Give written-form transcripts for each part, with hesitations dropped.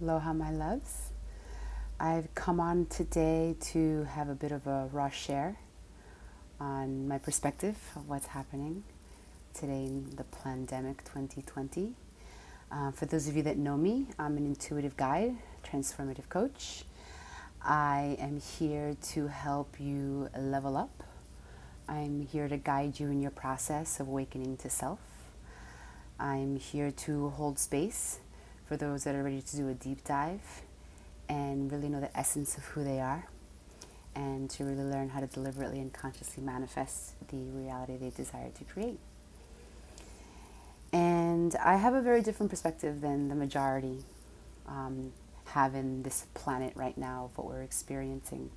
Aloha, my loves. I've come on today to have a bit of a raw share on my perspective of what's happening today in the pandemic 2020. For those of you that know me, I'm an intuitive guide, transformative coach. I am here to help you level up. I'm here to guide you in your process of awakening to self. I'm here to hold space for those that are ready to do a deep dive and really know the essence of who they are, and to really learn how to deliberately and consciously manifest the reality they desire to create. And I have a very different perspective than the majority have in this planet right now of what we're experiencing.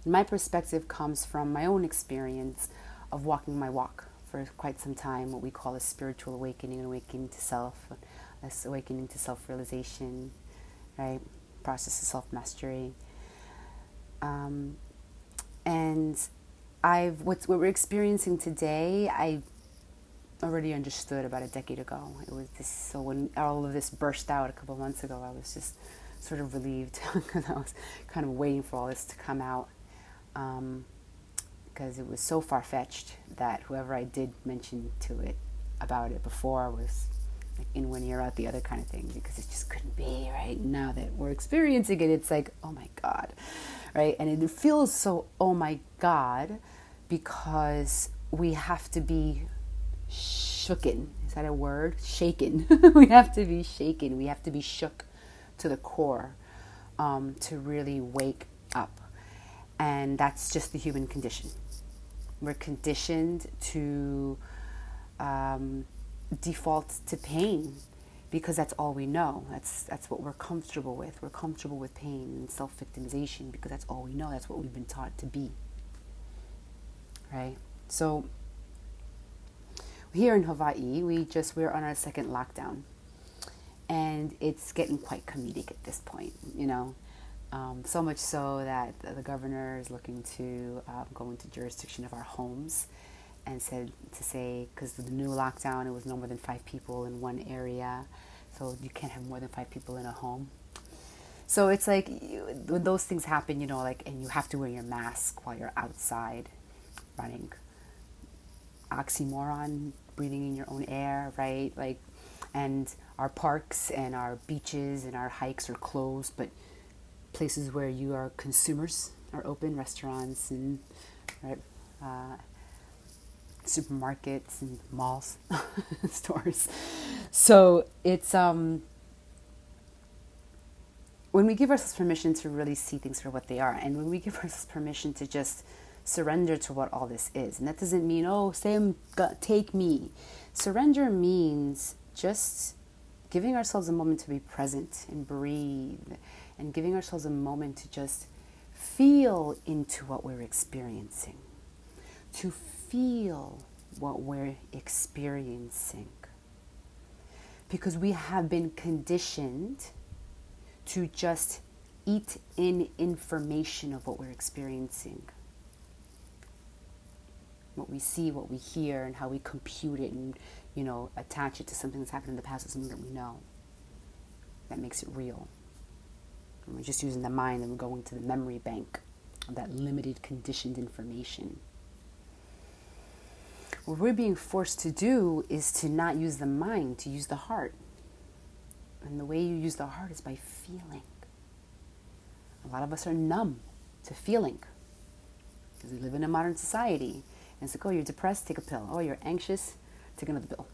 And my perspective comes from my own experience of walking my walk for quite some time, what we call a spiritual awakening, an awakening to self, awakening to self-realization, right? Process of self-mastery. And what we're experiencing today, I already understood about a decade ago. It was this, so when all of this burst out a couple of months ago, I was just sort of relieved because I was kind of waiting for all this to come out. Because it was so far-fetched that whoever I did mention to it about it before was like in one ear out the other kind of thing, because it just couldn't be, right? Now that we're experiencing it, it's like, oh my God, right? And it feels so, oh my God, because we have to be shooken. Is that a word? Shaken. We have to be shaken. We have to be shook to the core to really wake up. And that's just the human condition. We're conditioned to default to pain because that's all we know. That's what we're comfortable with. We're comfortable with pain and self-victimization because that's all we know. That's what we've been taught to be. Right? So here in Hawaii, we're on our second lockdown, and it's getting quite comedic at this point, you know. So much so that the governor is looking to go into jurisdiction of our homes, and said to say, because the new lockdown, it was no more than 5 people in one area, so you can't have more than 5 people in a home. So it's like when those things happen, you know, like, and you have to wear your mask while you're outside running. Oxymoron, breathing in your own air, right? Like, and our parks and our beaches and our hikes are closed, but places where you are consumers are open, restaurants and right, supermarkets and malls, stores. So it's when we give ourselves permission to really see things for what they are, and when we give ourselves permission to just surrender to what all this is. And that doesn't mean, oh, Sam, take me. Surrender means just giving ourselves a moment to be present and breathe, and giving ourselves a moment to just feel into what we're experiencing, to feel what we're experiencing. Because we have been conditioned to just eat in information of what we're experiencing. What we see, what we hear, and how we compute it and, you know, attach it to something that's happened in the past or something that we know. That makes it real. And we're just using the mind and we're going to the memory bank of that limited, conditioned information. What we're being forced to do is to not use the mind, to use the heart. And the way you use the heart is by feeling. A lot of us are numb to feeling because we live in a modern society. And it's like, oh, you're depressed, take a pill. Oh, you're anxious, take another pill.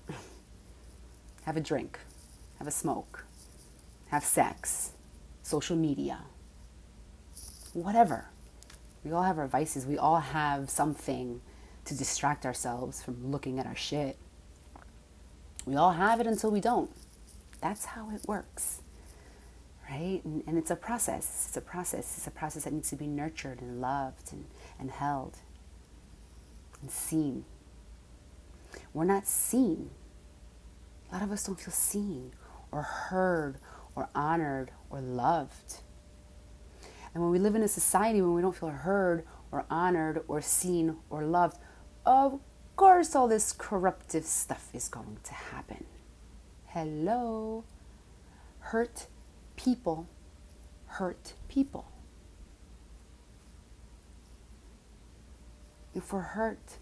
Have a drink, have a smoke, have sex, social media, whatever. We all have our vices. We all have something to distract ourselves from looking at our shit. We all have it until we don't. That's how it works, right? And it's a process. It's a process. It's a process that needs to be nurtured and loved and held and seen. We're not seen. A lot of us don't feel seen or heard or honored or loved. And when we live in a society when we don't feel heard or honored or seen or loved, of course all this corruptive stuff is going to happen. Hello. Hurt people hurt people. If we're hurt,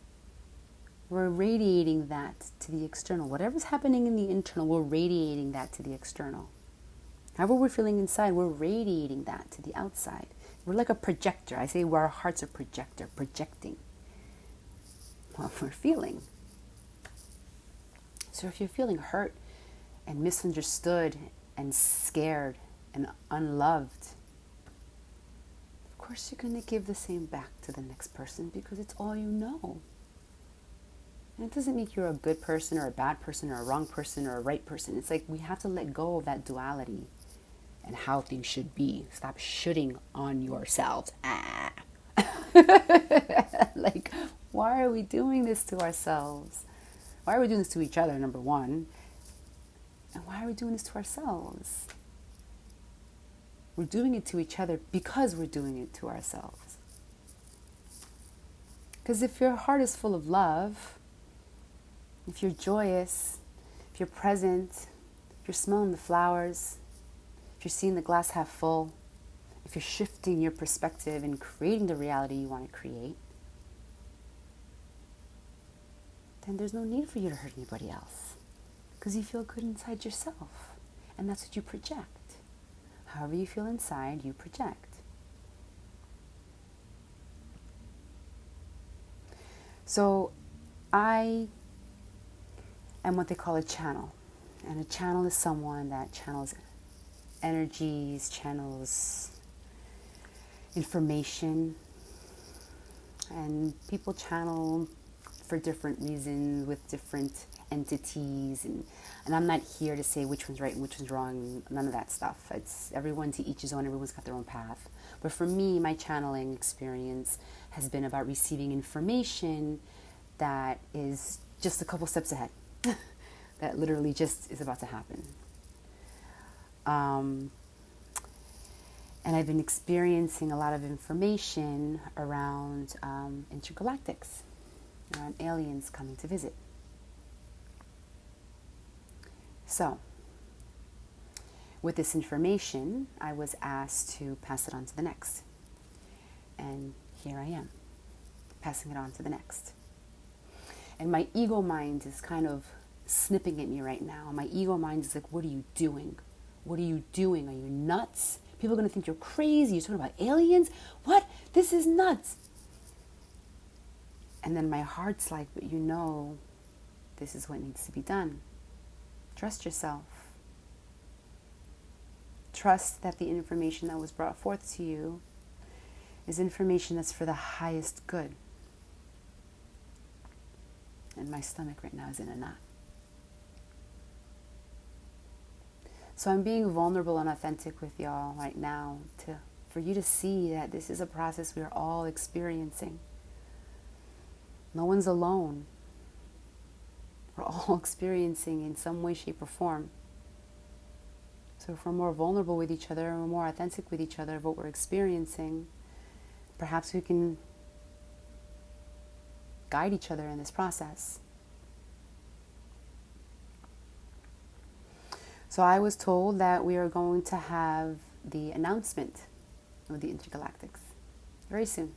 we're radiating that to the external. Whatever's happening in the internal, we're radiating that to the external. However we're feeling inside, we're radiating that to the outside. We're like a projector. I say our hearts are projecting what we're feeling. So if you're feeling hurt and misunderstood and scared and unloved, of course you're going to give the same back to the next person because it's all you know. And it doesn't mean you're a good person or a bad person or a wrong person or a right person. It's like we have to let go of that duality and how things should be. Stop shooting on yourselves. Like, why are we doing this to ourselves? Why are we doing this to each other, number one? And why are we doing this to ourselves? We're doing it to each other because we're doing it to ourselves. Because if your heart is full of love, if you're joyous, if you're present, if you're smelling the flowers, if you're seeing the glass half full, if you're shifting your perspective and creating the reality you want to create, then there's no need for you to hurt anybody else because you feel good inside yourself. And that's what you project. However you feel inside, you project. So I am what they call a channel. And a channel is someone that channels energies, channels information. And people channel for different reasons with different entities. And I'm not here to say which one's right and which one's wrong. None of that stuff. It's everyone to each his own. Everyone's got their own path. But for me, my channeling experience has been about receiving information that is just a couple steps ahead. That literally just is about to happen. And I've been experiencing a lot of information around intergalactics, around aliens coming to visit. So, with this information, I was asked to pass it on to the next. And here I am, passing it on to the next. And my ego mind is kind of snipping at me right now. My ego mind is like, what are you doing? What are you doing? Are you nuts? People are going to think you're crazy. You're talking about aliens? What? This is nuts. And then my heart's like, but you know, this is what needs to be done. Trust yourself. Trust that the information that was brought forth to you is information that's for the highest good. And my stomach right now is in a knot. So I'm being vulnerable and authentic with y'all right now for you to see that this is a process we are all experiencing. No one's alone. We're all experiencing in some way, shape, or form. So if we're more vulnerable with each other and we're more authentic with each other of what we're experiencing, perhaps we can guide each other in this process. So I was told that we are going to have the announcement of the intergalactics very soon.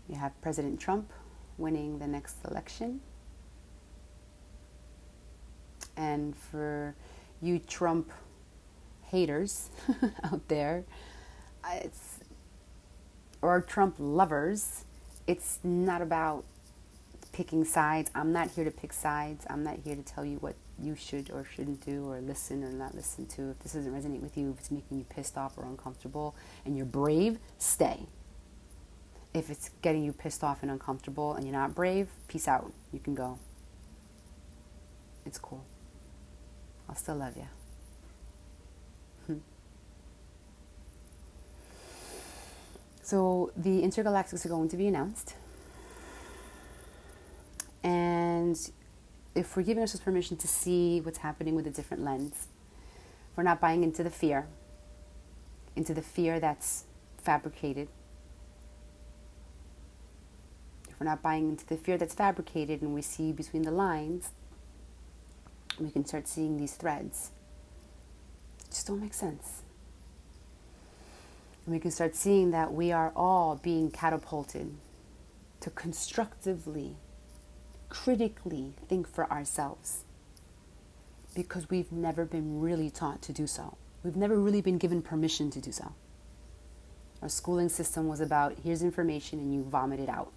You have President Trump winning the next election. And for you Trump haters out there, or Trump lovers, it's not about picking sides. I'm not here to pick sides. I'm not here to tell you what you should or shouldn't do or listen or not listen to. If this doesn't resonate with you, if it's making you pissed off or uncomfortable and you're brave, stay. If it's getting you pissed off and uncomfortable and you're not brave, peace out. You can go. It's cool. I'll still love you. So the intergalactics are going to be announced. And if we're giving ourselves permission to see what's happening with a different lens, we're not buying into the fear that's fabricated. If we're not buying into the fear that's fabricated and we see between the lines, we can start seeing these threads just don't make sense. And we can start seeing that we are all being catapulted to constructively, critically think for ourselves, because we've never been really taught to do so. We've never really been given permission to do so. Our schooling system was about, here's information and you vomit it out.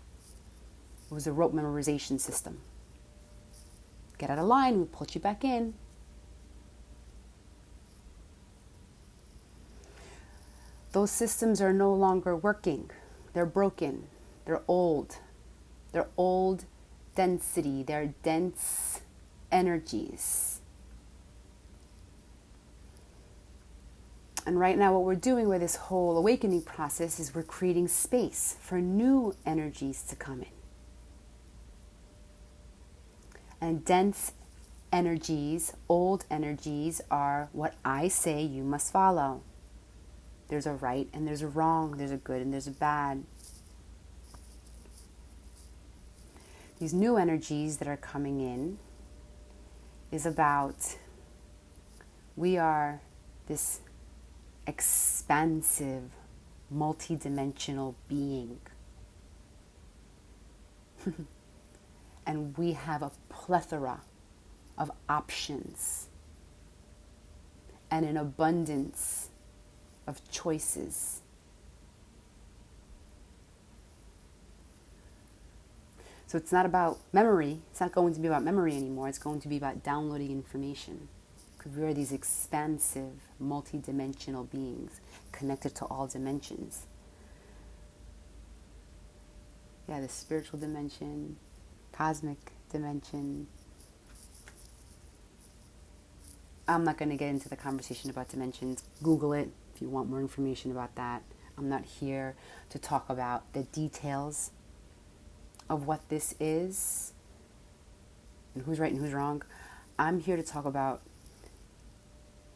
It was a rote memorization system. Get out of line, we put you back in. Those systems are no longer working. They're broken. They're old. They're old density. They're dense energies. And right now what we're doing with this whole awakening process is we're creating space for new energies to come in. And dense energies, old energies, are what I say you must follow. There's a right and there's a wrong. There's a good and there's a bad. These new energies that are coming in is about, we are this expansive, multidimensional being. And we have a plethora of options and an abundance of choices. So it's not about memory. It's not going to be about memory anymore. It's going to be about downloading information. Because we are these expansive, multi-dimensional beings connected to all dimensions. Yeah, the spiritual dimension, cosmic dimension. I'm not going to get into the conversation about dimensions. Google it if you want more information about that. I'm not here to talk about the details of what this is and who's right and who's wrong. I'm here to talk about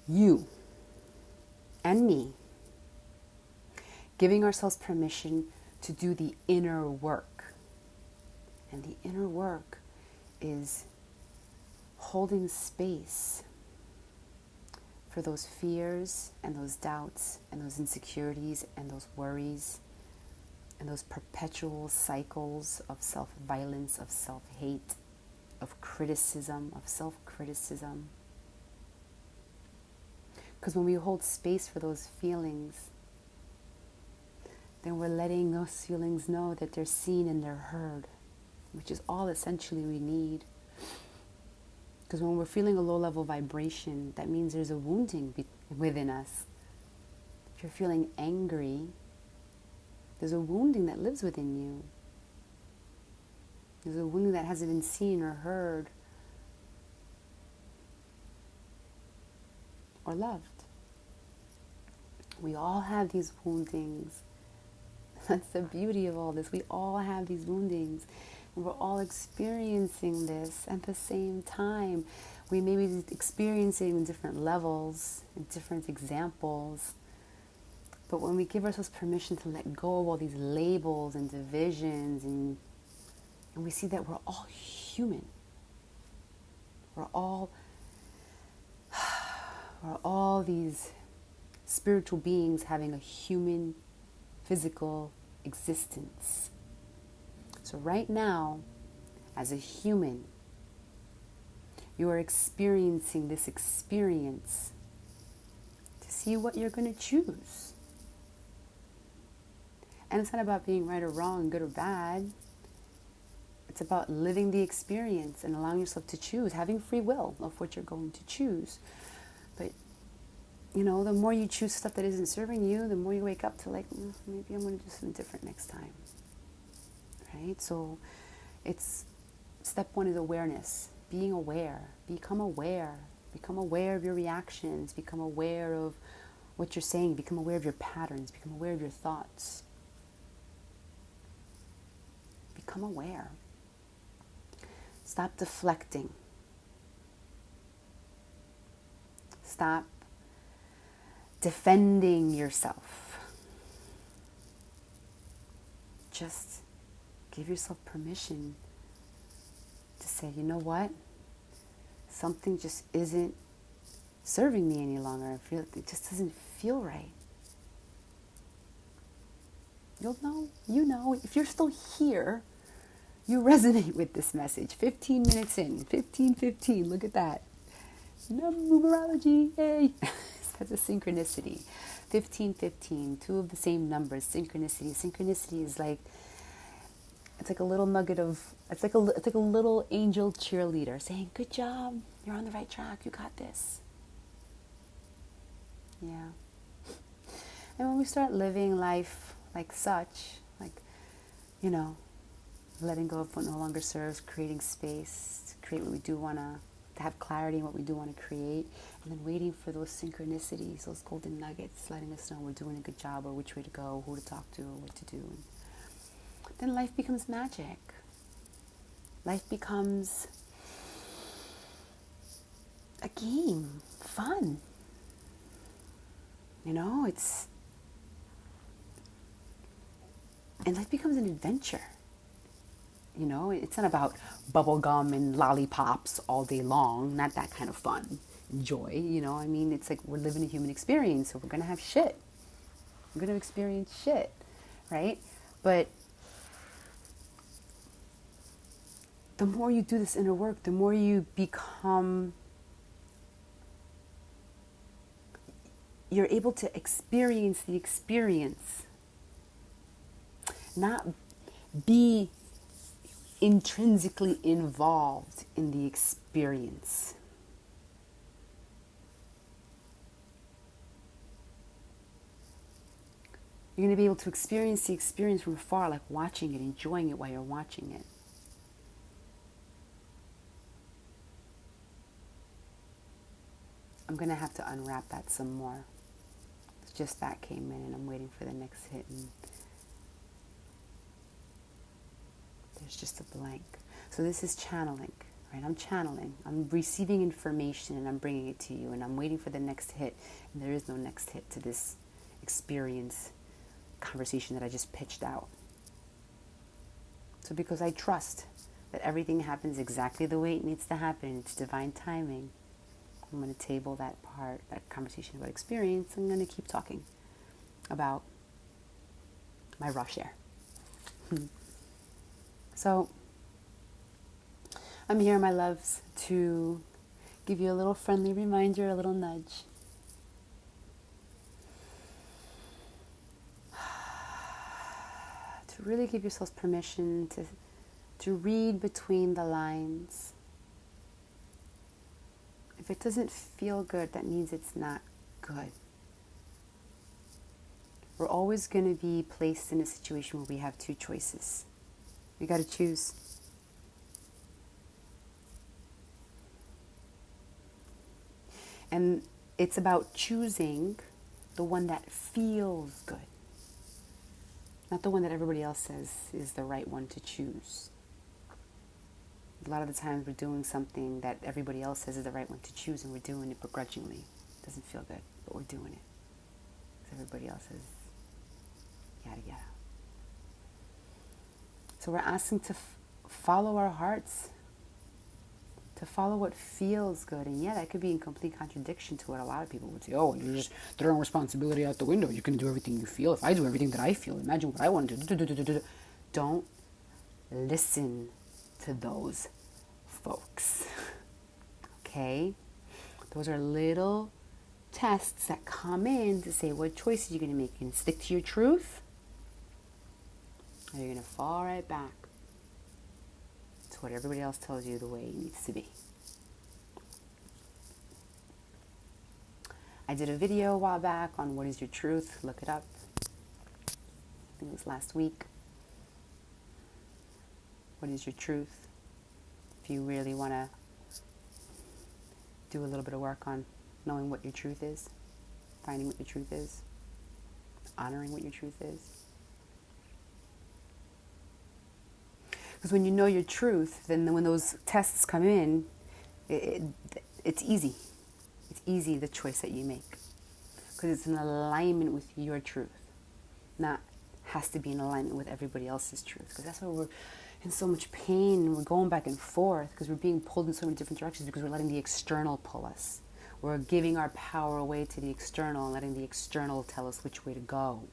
you and me giving ourselves permission to do the inner work. And the inner work is holding space for those fears and those doubts and those insecurities and those worries and those perpetual cycles of self-violence, of self-hate, of criticism, of self-criticism. Because when we hold space for those feelings, then we're letting those feelings know that they're seen and they're heard, which is all essentially we need. Because when we're feeling a low-level vibration, that means there's a wounding within us. If you're feeling angry, there's a wounding that lives within you. There's a wounding that hasn't been seen or heard or loved. We all have these woundings. That's the beauty of all this. We all have these woundings. And we're all experiencing this at the same time. We may be experiencing different levels and different examples. But when we give ourselves permission to let go of all these labels and divisions, and we see that we're all human. We're all these spiritual beings having a human, physical existence. So right now, as a human, you are experiencing this experience to see what you're going to choose. And it's not about being right or wrong, good or bad. It's about living the experience and allowing yourself to choose, having free will of what you're going to choose. But, the more you choose stuff that isn't serving you, the more you wake up to maybe I'm going to do something different next time. Right? So it's step one is awareness, being aware, become aware of your reactions, become aware of what you're saying, become aware of your patterns, become aware of your thoughts. Become aware. Stop deflecting. Stop defending yourself. Just give yourself permission to say, you know what? Something just isn't serving me any longer. I feel it just doesn't feel right. You'll know, if you're still here, you resonate with this message. 15 minutes in, 15:15, look at that. Numerology, yay. That's a synchronicity. 15:15, two of the same numbers, synchronicity. Synchronicity is like, it's like a little nugget of, it's like a little angel cheerleader saying, good job, you're on the right track, you got this. Yeah. And when we start living life like such, like, letting go of what no longer serves, creating space to create what we do want to have clarity in what we do want to create, and then waiting for those synchronicities, those golden nuggets, letting us know we're doing a good job or which way to go, who to talk to, or what to do. And then life becomes magic. Life becomes a game, fun. And life becomes an adventure. It's not about bubblegum and lollipops all day long. Not that kind of fun and joy, It's like we're living a human experience, so we're going to have shit. We're going to experience shit, right? But the more you do this inner work, the more you become, you're able to experience the experience, not be intrinsically involved in the experience. You're going to be able to experience the experience from afar, like watching it, enjoying it while you're watching it. I'm going to have to unwrap that some more. It's just that came in and I'm waiting for the next hit, and there's just a blank. So this is channeling, right? I'm channeling. I'm receiving information and I'm bringing it to you, and I'm waiting for the next hit, and there is no next hit to this experience conversation that I just pitched out. So because I trust that everything happens exactly the way it needs to happen, it's divine timing, I'm going to table that part, that conversation about experience. I'm going to keep talking about my raw share. So I'm here, my loves, to give you a little friendly reminder, a little nudge. To really give yourselves permission to read between the lines. If it doesn't feel good, that means it's not good. We're always going to be placed in a situation where we have two choices. We got to choose. And it's about choosing the one that feels good, not the one that everybody else says is the right one to choose. A lot of the times we're doing something that everybody else says is the right one to choose, and we're doing it begrudgingly. It doesn't feel good, but we're doing it because everybody else says yada yada. So we're asking to follow our hearts, to follow what feels good. And yeah, that could be in complete contradiction to what a lot of people would say. Oh, you're just throwing responsibility out the window. You're going to do everything you feel. If I do everything that I feel, imagine what I want to do. Don't listen to those folks. Okay? Those are little tests that come in to say what choices you're going to make. You can stick to your truth, or you're going to fall right back to what everybody else tells you the way it needs to be. I did a video a while back on what is your truth. Look it up. I think it was last week. What is your truth? If you really want to do a little bit of work on knowing what your truth is, finding what your truth is, honoring what your truth is. Because when you know your truth, then when those tests come in, it's easy. It's easy, the choice that you make. Because it's in alignment with your truth. Not has to be in alignment with everybody else's truth. Because that's why we're in so much pain. We're going back and forth because we're being pulled in so many different directions because we're letting the external pull us. We're giving our power away to the external and letting the external tell us which way to go.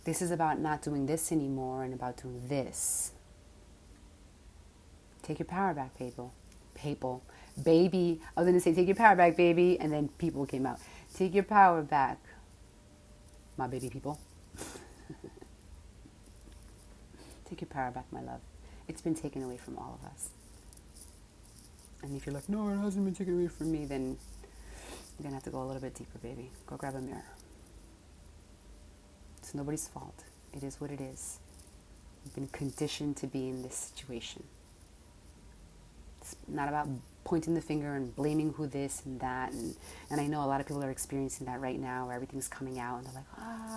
This is about not doing this anymore and about doing this. Take your power back, people. Baby. I was going to say, take your power back, baby. And then people came out. Take your power back, my baby people. Take your power back, my love. It's been taken away from all of us. And if you're like, no, it hasn't been taken away from me, then you're going to have to go a little bit deeper, baby. Go grab a mirror. It's nobody's fault. It is what it is. You've been conditioned to be in this situation. It's not about pointing the finger and blaming who this and that. And I know a lot of people are experiencing that right now, where everything's coming out and they're like,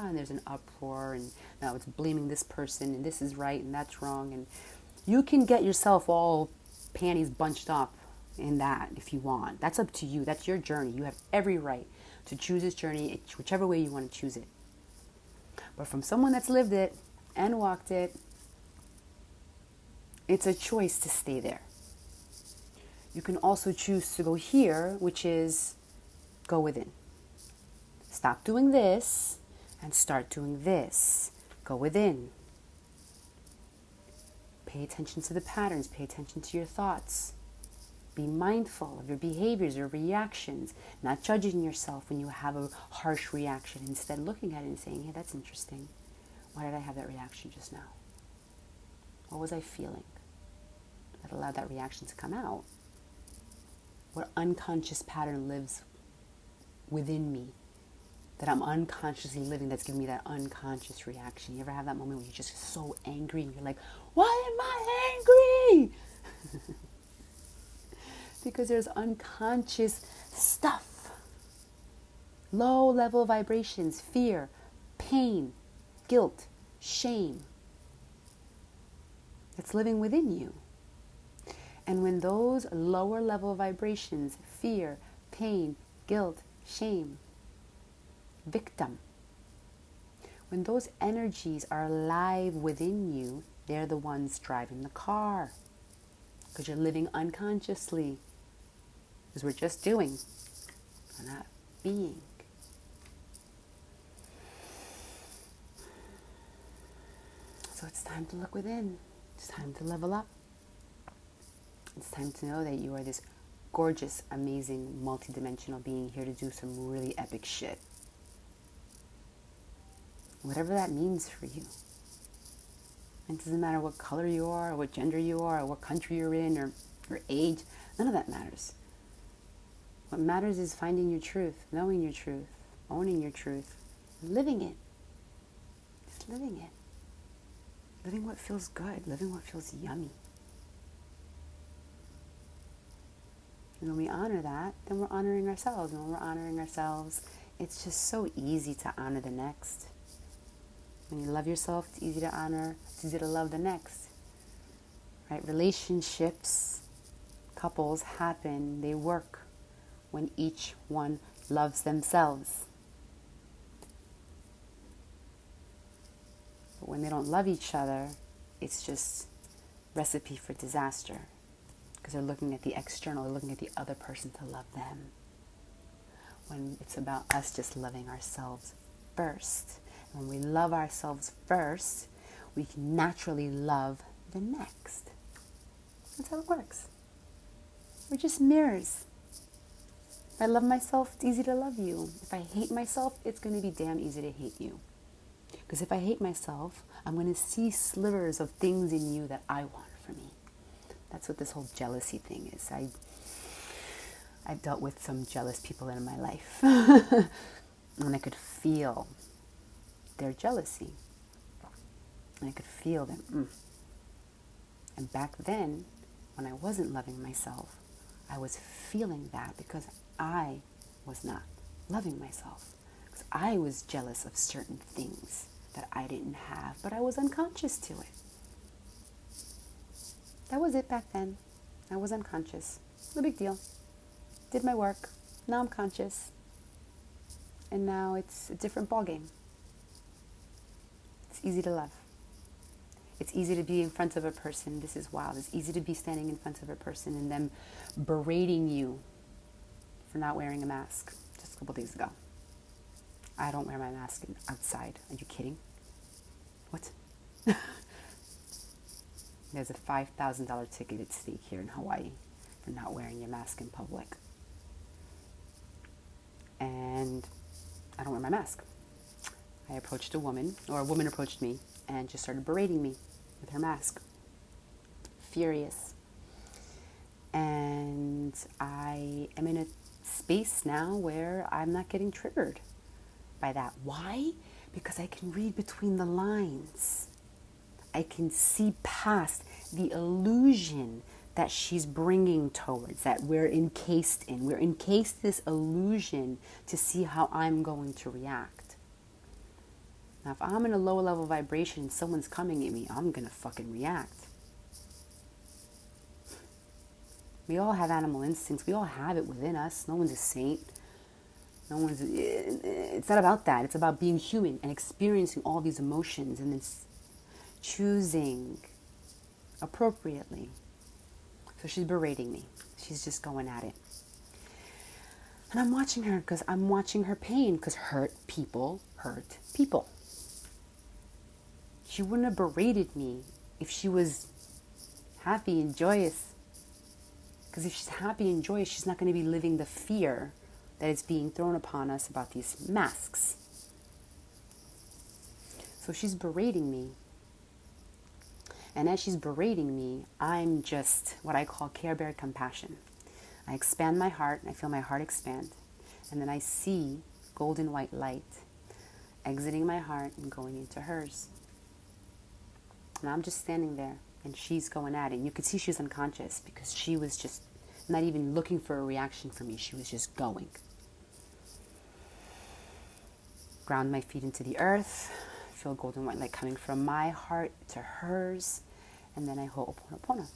and there's an uproar, and now it's blaming this person, and this is right and that's wrong. And you can get yourself all panties bunched up in that if you want. That's up to you. That's your journey. You have every right to choose this journey whichever way you want to choose it. But from someone that's lived it and walked it, it's a choice to stay there. You can also choose to go here, which is go within. Stop doing this and start doing this. Go within. Pay attention to the patterns. Pay attention to your thoughts. Be mindful of your behaviors, your reactions, not judging yourself when you have a harsh reaction. Instead, looking at it and saying, hey, that's interesting. Why did I have that reaction just now? What was I feeling that allowed that reaction to come out? What unconscious pattern lives within me that I'm unconsciously living that's giving me that unconscious reaction? You ever have that moment where you're just so angry and you're like, why am I angry? Because there's unconscious stuff. Low level vibrations, fear, pain, guilt, shame. It's living within you. And when those lower level vibrations, fear, pain, guilt, shame, victim, when those energies are alive within you, they're the ones driving the car. Because you're living unconsciously. Because we're just doing, we're not being. So it's time to look within. It's time to level up. It's time to know that you are this gorgeous, amazing, multidimensional being here to do some really epic shit. Whatever that means for you. It doesn't matter what color you are, or what gender you are, or what country you're in, or your age. None of that matters. What matters is finding your truth, knowing your truth, owning your truth, living it. Just living it. Living what feels good, living what feels yummy. And when we honor that, then we're honoring ourselves. And when we're honoring ourselves, it's just so easy to honor the next. When you love yourself, it's easy to honor, it's easy to love the next. Right? Relationships, couples happen, they work when each one loves themselves. But when they don't love each other, it's just recipe for disaster. Because they're looking at the external, they're looking at the other person to love them. When it's about us just loving ourselves first. And when we love ourselves first, we can naturally love the next. That's how it works. We're just mirrors. If I love myself, it's easy to love you. If I hate myself, it's going to be damn easy to hate you. Because if I hate myself, I'm going to see slivers of things in you that I want for me. That's what this whole jealousy thing is. I've dealt with some jealous people in my life. And I could feel their jealousy. And I could feel them. And back then, when I wasn't loving myself, I was feeling that because I was not loving myself. Because I was jealous of certain things that I didn't have, but I was unconscious to it. That was it back then. I was unconscious. No big deal. Did my work. Now I'm conscious. And now it's a different ballgame. It's easy to love. It's easy to be in front of a person. This is wild. It's easy to be standing in front of a person and them berating you for not wearing a mask just a couple days ago. I don't wear my mask outside. Are you kidding? What? There's a $5,000 ticket at stake here in Hawaii for not wearing your mask in public. And I don't wear my mask. I approached a woman approached me and just started berating me with her mask. Furious. And I am in a space now where I'm not getting triggered by that. Why? Because I can read between the lines. I can see past the illusion that she's bringing towards, that we're encased in. We're encased in this illusion to see how I'm going to react. Now, if I'm in a low level vibration and someone's coming at me, I'm going to fucking react. We all have animal instincts. We all have it within us. No one's a saint. It's not about that. It's about being human and experiencing all these emotions and then choosing appropriately. So she's berating me. She's just going at it. And I'm watching her because I'm watching her pain, because hurt people hurt people. She wouldn't have berated me if she was happy and joyous. Because if she's happy and joyous, she's not going to be living the fear that is being thrown upon us about these masks. So she's berating me. And as she's berating me, I'm just what I call Care Bear compassion. I expand my heart, and I feel my heart expand. And then I see golden white light exiting my heart and going into hers. And I'm just standing there, and she's going at it. And you could see she was unconscious because she was just not even looking for a reaction from me. She was just going. Ground my feet into the earth. Feel golden white light coming from my heart to hers. And then I ho'oponopono.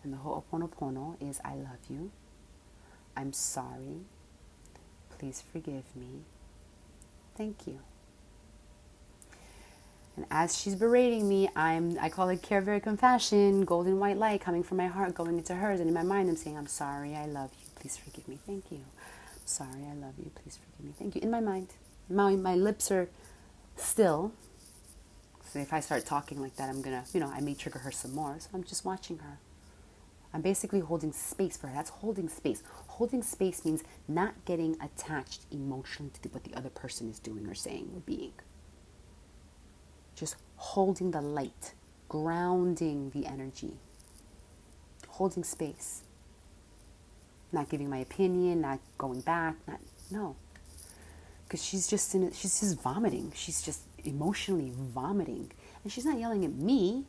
And the ho'oponopono is, I love you. I'm sorry. Please forgive me. Thank you. And as she's berating me, I call it Care Bear compassion, golden white light coming from my heart, going into hers. And in my mind, I'm saying, I'm sorry, I love you. Please forgive me. Thank you. I'm sorry, I love you. Please forgive me. Thank you. In my mind, my lips are still. So if I start talking like that, I'm going to, I may trigger her some more. So I'm just watching her. I'm basically holding space for her. That's holding space. Holding space means not getting attached emotionally to what the other person is doing or saying or being. Just holding the light, grounding the energy, holding space. Not giving my opinion, not going back, no. Because she's just vomiting. She's just emotionally vomiting. And she's not yelling at me.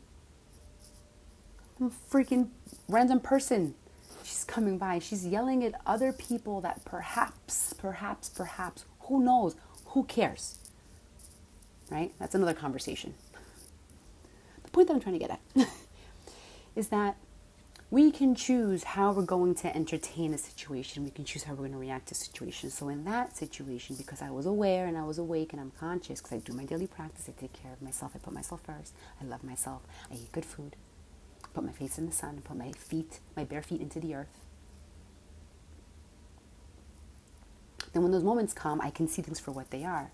I'm a freaking random person. She's coming by. She's yelling at other people that perhaps, who knows, who cares? Right? That's another conversation. The point that I'm trying to get at is that we can choose how we're going to entertain a situation. We can choose how we're going to react to situations. So in that situation, because I was aware and I was awake and I'm conscious, because I do my daily practice, I take care of myself, I put myself first, I love myself, I eat good food, put my face in the sun, put my bare feet into the earth. Then when those moments come, I can see things for what they are.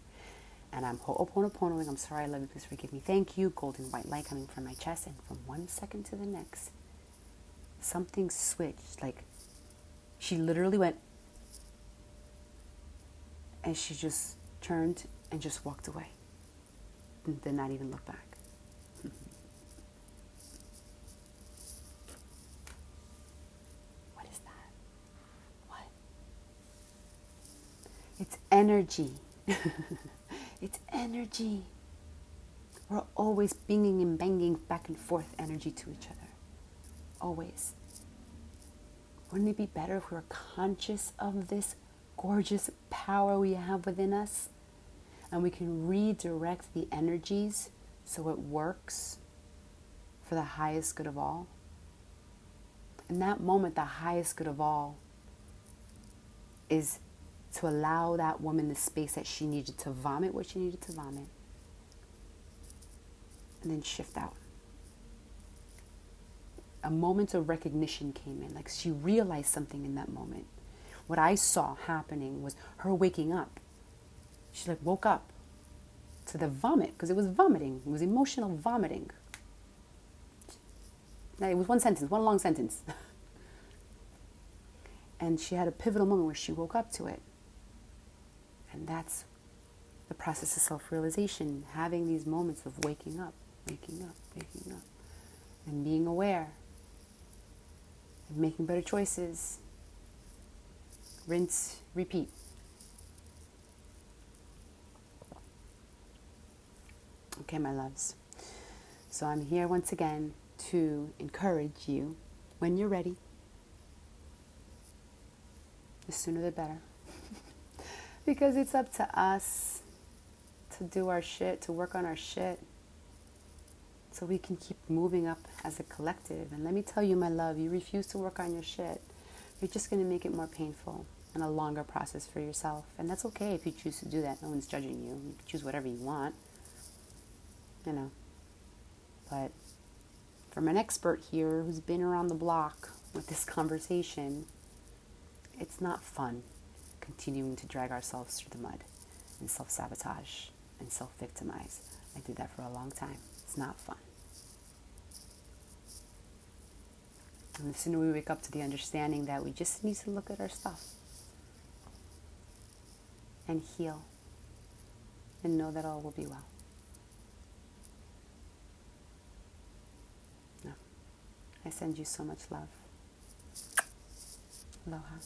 And I'm ho'oponoponoing, I'm sorry, I love you, please forgive me, thank you, golden white light coming from my chest, and from one second to the next, something switched. Like, she literally went, and she just turned and just walked away, and did not even look back. What is that? What? It's energy. It's energy. We're always binging and banging back and forth energy to each other. Always. Wouldn't it be better if we were conscious of this gorgeous power we have within us? And we can redirect the energies so it works for the highest good of all. In that moment, the highest good of all is to allow that woman the space that she needed to vomit what she needed to vomit. And then shift out. A moment of recognition came in. Like, she realized something in that moment. What I saw happening was her waking up. She like woke up to the vomit, because it was vomiting. It was emotional vomiting. Now, it was one sentence, one long sentence. And she had a pivotal moment where she woke up to it. And that's the process of self-realization, having these moments of waking up, waking up, waking up, and being aware, and making better choices. Rinse, repeat. Okay, my loves. So I'm here once again to encourage you, when you're ready, the sooner the better. Because it's up to us to do our shit, to work on our shit, so we can keep moving up as a collective. And let me tell you, my love, you refuse to work on your shit, you're just going to make it more painful and a longer process for yourself. And that's okay if you choose to do that. No one's judging you. You can choose whatever you want, you know. But from an expert here who's been around the block with this conversation, it's not fun continuing to drag ourselves through the mud and self-sabotage and self-victimize. I did that for a long time. It's not fun. And the sooner we wake up to the understanding that we just need to look at our stuff and heal and know that all will be well. No. I send you so much love. Aloha.